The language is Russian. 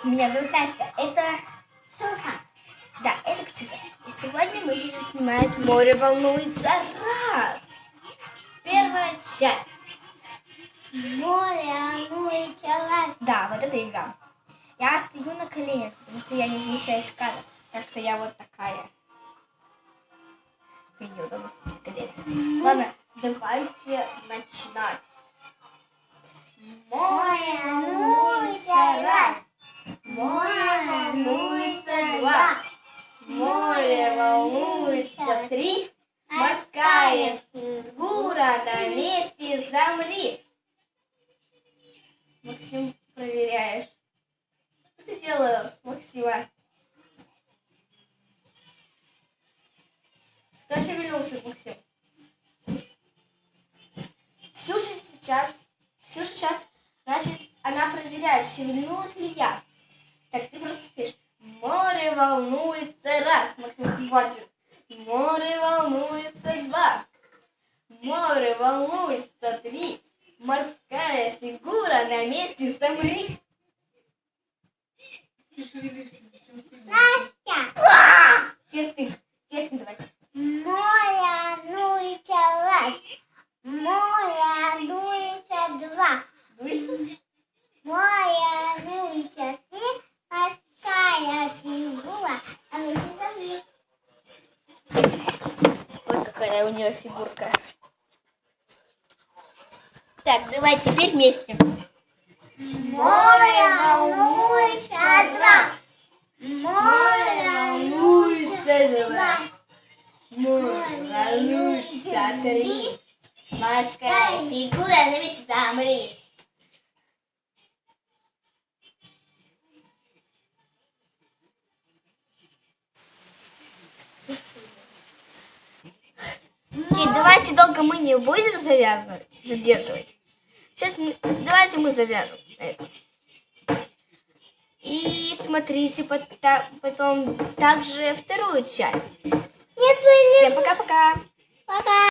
Меня зовут Настя. Это Ксюша. Да, это Ксюша. И сегодня мы будем снимать «Море волнуется». Раз. Первая часть. Море волнуется. Раз. Да, вот это игра. Я стою на коленях, потому что я не вмещаюсь в кадр. Так-то я вот такая. И неудобно стоять на коленях. Ладно, давайте начинать. Море волнуется. Раз. Море волнуется. Два. Море волнуется. Три. Морская фигура на месте замри. Максим, проверяешь. Что ты делаешь, Максима? Кто шевельнулся, Максим? Ксюша сейчас, значит, она проверяет, шевельнулась ли я. Так, ты просто стоишь. Море волнуется. Раз. Максим, хватит. Море волнуется. Два. Море волнуется. Три. Морская фигура на месте замри. Ты шевелишься. Настя. Теперь ты давай. Море волнуется. Раз. Море волнуется. Два. Дуется? Море волнуется. Три. Морская фигура на месте замри. Вот какая у нее фигурка. Так, давай теперь вместе. Море волнуется. Два. Море Волнуется. Два. Море волнуется. Три. Морская фигура на месте замри. Окей, давайте долго мы не будем задерживать. Сейчас давайте мы завяжем это. И смотрите потом также вторую часть. Не Всем пока-пока. Пока.